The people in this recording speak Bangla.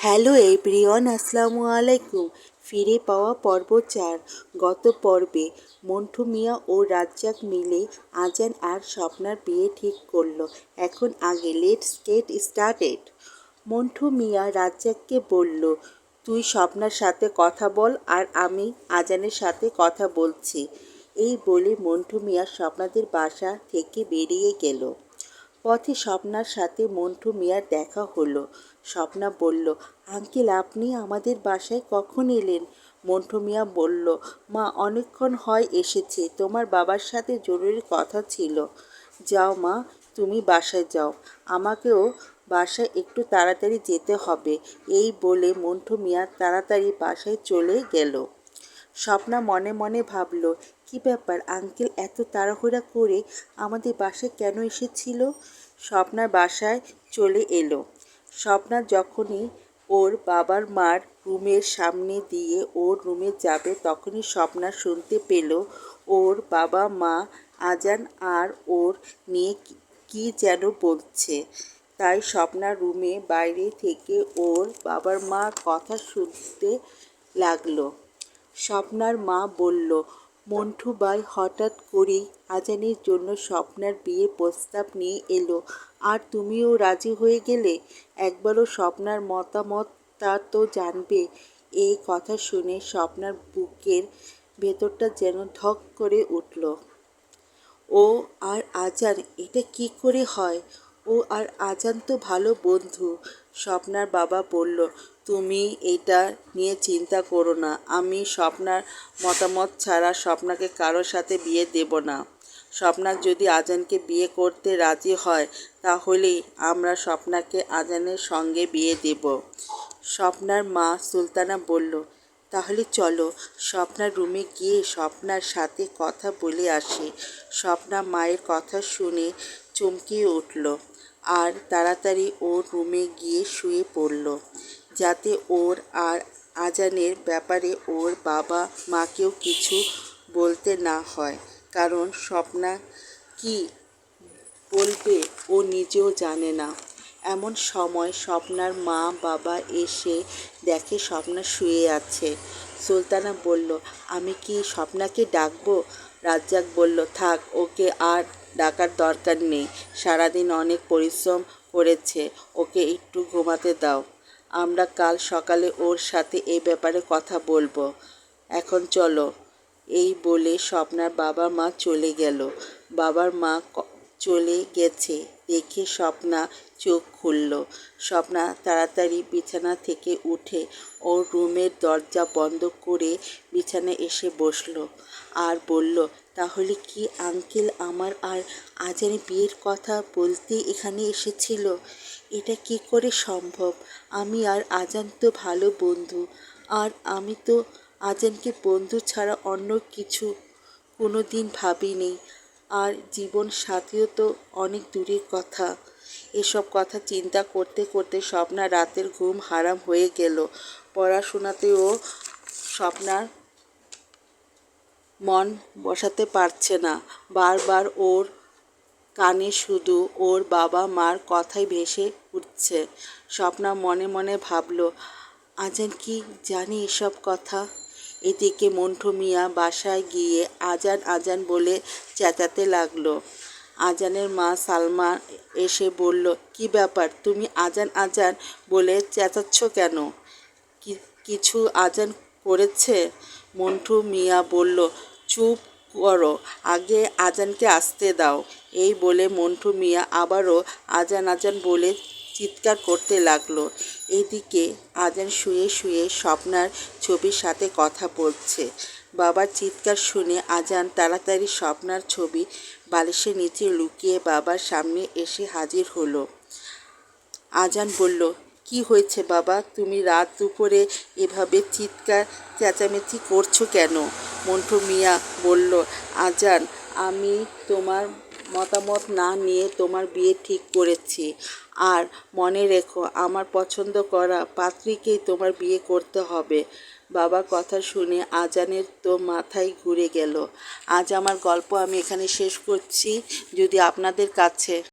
হ্যালো এভরিওয়ান, আসসালামু আলাইকুম। ফিরে পাওয়া পর্ব 4। গত পর্বে মন্টু মিয়া ও রাজ্জাক মিলে আজান আর স্বপ্নার বিয়ে ঠিক করলো। এখন আগে লেটস গেট স্টার্টেড। মন্টু মিয়া রাজ্জাককে বলল, তুই স্বপ্নার সাথে কথা বল আর আমি আজানের সাথে কথা বলছি। এই বলে মন্টু মিয়া স্বপ্নাদের বাসা থেকে বেরিয়ে গেল। পথে স্বপ্নার সাথে মন্টু মিয়ার দেখা হলো। স্বপ্না বলল, আঙ্কেল আপনি আমাদের বাসায় কখন এলেন? মন্টু মিয়া বলল, মা অনেকক্ষণ হয় এসেছে, তোমার বাবার সাথে জরুরি কথা ছিল। যাও মা, তুমি বাসায় যাও, আমাকেও বাসায় একটু তাড়াতাড়ি যেতে হবে। এই বলে মন্টু মিয়া তাড়াতাড়ি বাসায় চলে গেল। স্বপ্না মনে মনে ভাবল, কী ব্যাপার, আঙ্কেল এত তাড়াহুড়া করে আমাদের বাসায় কেন এসেছিল? স্বপ্নার বাসায় চলে এলো। স্বপ্না যখনই ওর বাবার মার রুমের সামনে দিয়ে ওর রুমে যাবে তখনই স্বপ্না শুনতে পেল ওর বাবা মা আজান আর ওর নিয়ে কি যেন বলছে। তাই স্বপ্নার রুমে বাইরে থেকে ওর বাবার মার কথা শুনতে লাগলো। স্বপ্নার মা বলল, মন্টু ভাই হঠাৎ করেই আজানের জন্য স্বপ্নার বিয়ের প্রস্তাব নিয়ে এলো, আর তুমিও রাজি হয়ে গেলে। একবারও স্বপ্নার মতামতটা তো জানবে। এই কথা শুনে স্বপ্নার বুকের ভেতরটা যেন ধক করে উঠল। ও আর আজান, এটা কি করে হয়? ও আর আজান তো ভালো বন্ধু। স্বপ্নার বাবা বলল, তুমি এটা নিয়ে চিন্তা করো না, আমি স্বপ্নার মতামত ছাড়া স্বপ্নাকে কারোর সাথে বিয়ে দেব না। স্বপ্না যদি আজানকে বিয়ে করতে রাজি হয় তাহলেই আমরা স্বপ্নাকে আজানের সঙ্গে বিয়ে দেব। স্বপ্নার মা সুলতানা বলল, তাহলে চলো স্বপ্নার রুমে গিয়ে স্বপ্নার সাথে কথা বলে আসি। স্বপ্না মায়ের কথা শুনে চমকে উঠল আর তাড়াতাড়ি ওর রুমে গিয়ে শুয়ে পড়ল, যাতে ওর আর আজানের ব্যাপারে ওর বাবা মাকেও কিছু বলতে না হয়, কারণ স্বপ্না কি বলবে ও নিজেও জানে না। এমন সময় স্বপ্নার মা বাবা এসে দেখে স্বপ্না শুয়ে আছে। সুলতানা বলল, আমি কি স্বপ্নাকে ডাকবো? রাজ্জাক বলল, থাক, ওকে আর ডাকার দরকার নেই, সারাদিন অনেক পরিশ্রম করেছে, ওকে একটু ঘুমাতে দাও, আমরা কাল সকালে ওর সাথে এই ব্যাপারে কথা বলবো। এখন চলো। এই বলে স্বপ্নার বাবা মা চলে গেল। বাবার মা চলে গেছে দেখে স্বপ্না চোখ খুলল। স্বপ্না তাড়াতাড়ি বিছানা থেকে উঠে ওর রুমের দরজা বন্ধ করে বিছানায় এসে বসলো আর বলল, তাহলে কি আঙ্কেল আমার আর আজানের বিয়ের কথা বলতে এখানে এসেছিল? এটা কি করে সম্ভব? আমি আর আজান তো ভালো বন্ধু, আর আমি তো আজানকে বন্ধু ছাড়া অন্য কিছু কোনো দিন ভাবিনি, আর জীবন সাথীও তো অনেক দূরের কথা। এসব কথা চিন্তা করতে করতে স্বপ্নার রাতের ঘুম হারাম হয়ে গেল। পড়াশোনাতেও স্বপ্নার মন বসাতে পারছে না। বারবার ওর কানে শুধু ওর বাবা মার কথাই ভেসে উঠছে। স্বপ্না মনে মনে ভাবল, আজান কি জানে এসব কথা? এদিকে মন্টু মিয়া বাসায় গিয়ে আজান আজান বলে চেঁচাতে লাগলো। আজানের মা সালমা এসে বলল, কি ব্যাপার, তুমি আজান আজান বলে চেঁচাচ্ছ কেন? কিছু আজান করেছে? মন্টু মিয়া বলল, চুপ করো, আগে আজানকে আসতে দাও। এই বলে মন্টু মিয়া আবারও আজান আজান বলে চিৎকার করতে লাগলো। এদিকে আজান শুয়ে শুয়ে স্বপ্নার ছবির সাথে কথা বলছে। বাবার চিৎকার শুনে আজান তাড়াতাড়ি স্বপ্নার ছবি বালিশের নিচে লুকিয়ে বাবার সামনে এসে হাজির হলো। আজান বলল, কি হয়েছে বাবা, তুমি রাত দুপুরে এভাবে চিৎকার চেঁচামেচি করছো কেন? মন্টু মিয়া বলল, আজান, আমি তোমার মতামত না নিয়ে তোমার বিয়ে ঠিক করেছি, আর মনে রেখো আমার পছন্দ করা পাত্রীকেই তোমার বিয়ে করতে হবে। বাবার কথা শুনে আজানের তো মাথায় ঘুরে গেল। আজ আমার গল্প আমি এখানে শেষ করছি। যদি আপনাদের কাছে